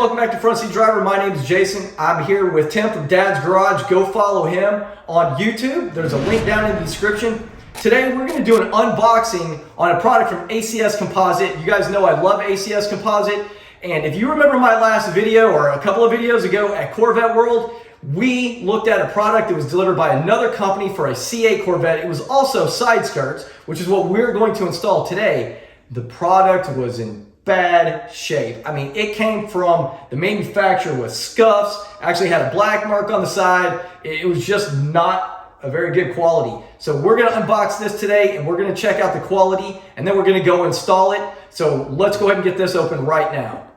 welcome back to Front Seat Driver. My name is Jason. I'm here with Tim from Dad's Garage. Go follow him on YouTube. There's a link down in the description. Today we're going to do an unboxing on a product from ACS Composite. You guys know I love ACS Composite. And if you remember my last video or a couple of videos ago at Corvette World, we looked at a product that was delivered by another company for a C8 Corvette. It was also side skirts, which is what we're going to install today. The product was in bad shape. I mean, it came from the manufacturer with scuffs, actually had a black mark on the side. It was just not a very good quality. So we're gonna unbox this today and we're gonna check out the quality and then we're gonna go install it. So let's go ahead and get this open right now.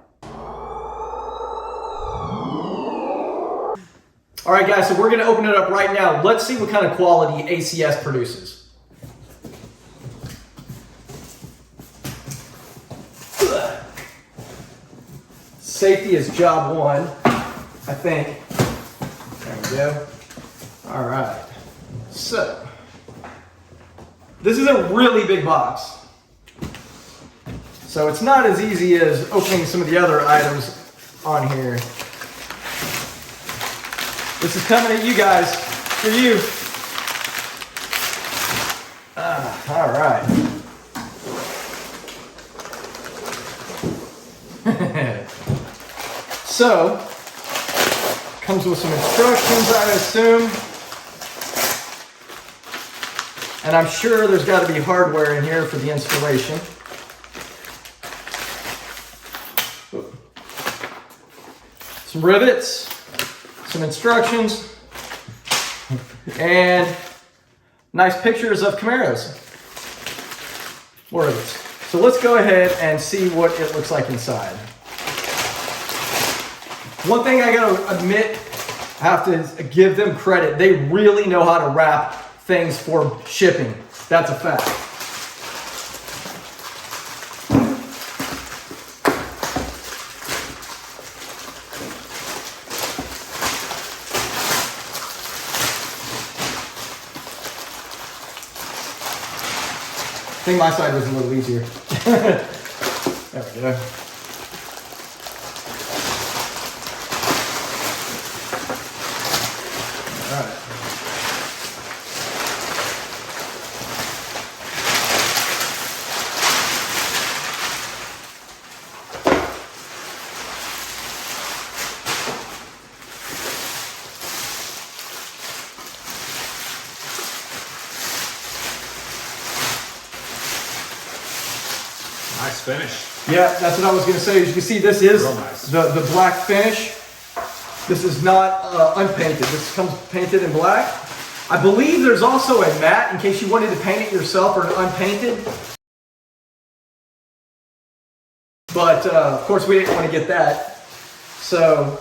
All right guys, so we're gonna open it up right now. Let's see what kind of quality ACS produces. Safety is job one, I think. There we go. All right. So, this is a really big box. So it's not as easy as opening some of the other items on here. This is coming at you guys, for you. All right. So, comes with some instructions, I assume. And I'm sure there's got to be hardware in here for the installation. Some rivets, some instructions, and nice pictures of Camaros. More rivets. So let's go ahead and see what it looks like inside. One thing I gotta admit, I have to give them credit. They really know how to wrap things for shipping. That's a fact. I think my side was a little easier. There we go. Nice finish. Yeah, that's what I was going to say. As you can see, this is nice. the black finish. This is not unpainted. This comes painted in black. I believe there's also a matte in case you wanted to paint it yourself or unpainted. But of course we didn't want to get that. So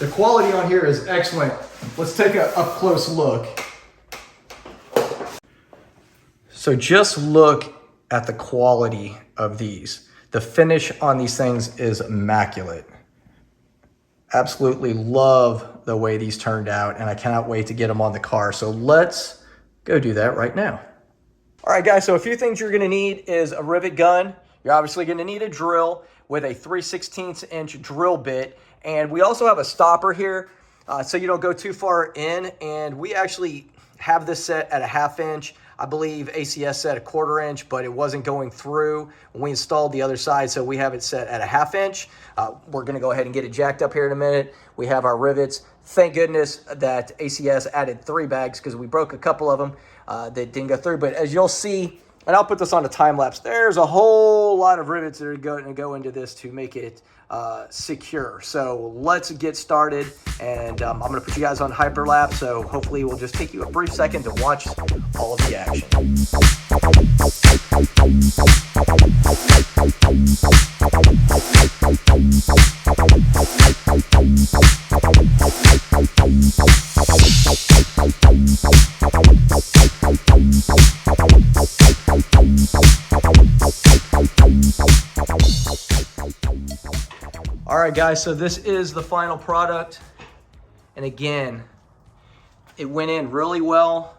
the quality on here is excellent. Let's take a up close look. So just look at the quality of these. The finish on these things is immaculate. Absolutely love the way these turned out and I cannot wait to get them on the car. So let's go do that right now. All right guys, so a few things you're gonna need is a rivet gun. You're obviously gonna need a drill with a 3/16 inch drill bit. And we also have a stopper here so you don't go too far in. And we actually have this set at a 1/2 inch. I believe ACS set a 1/4 inch, but it wasn't going through when we installed the other side, so we have it set at a 1/2 inch. We're gonna go ahead and get it jacked up here in a minute. We have our rivets. Thank goodness that ACS added 3 bags because we broke a couple of them that didn't go through. But as you'll see, and I'll put this on a time lapse, there's a whole lot of rivets that are going to go into this to make it secure. So let's get started, and I'm going to put you guys on hyperlapse, so hopefully we'll just take you a brief second to watch all of the action. All right, guys, so this is the final product. And again, it went in really well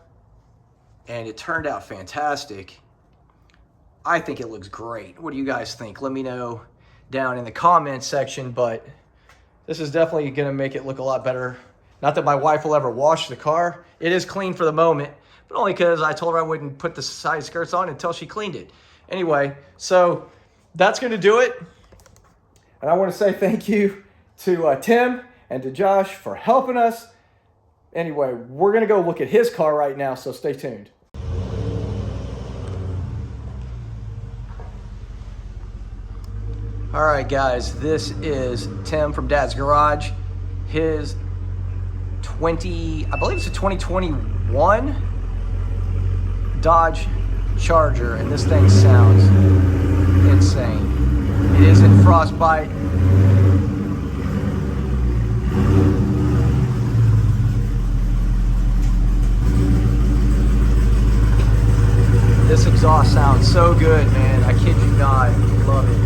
and it turned out fantastic. I think it looks great. What do you guys think? Let me know down in the comments section, but This is definitely going to make it look a lot better. Not that my wife will ever wash the car. It is clean for the moment, but only because I told her I wouldn't put the side skirts on until she cleaned it. Anyway, so that's going to do it. And I want to say thank you to Tim and to Josh for helping us. Anyway, we're going to go look at his car right now, so stay tuned. All right, guys, this is Tim from Dad's Garage. His I believe it's a 2021 Dodge Charger, and this thing sounds insane. It is in frostbite. This exhaust sounds so good, man. I kid you not. Love it.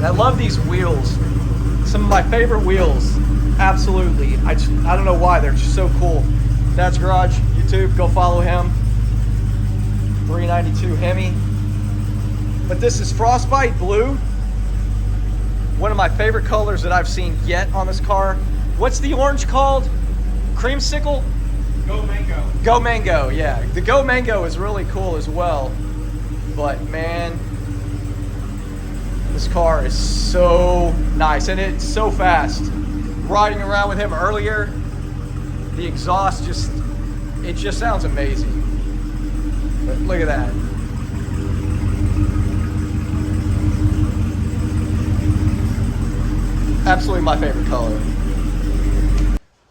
I love these wheels. Some of my favorite wheels. Absolutely. I don't know why. They're just so cool. Dad's Garage, YouTube. Go follow him. 392 Hemi. But this is Frostbite Blue. One of my favorite colors that I've seen yet on this car. What's the orange called? Creamsicle? Go Mango. Go Mango, yeah. The Go Mango is really cool as well. But man, this car is so nice and it's so fast. Riding around with him earlier, the exhaust just sounds amazing. But look at that. Absolutely my favorite color.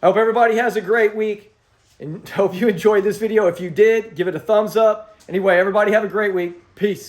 I hope everybody has a great week and hope you enjoyed this video. If you did, give it a thumbs up. Anyway, everybody have a great week. Peace.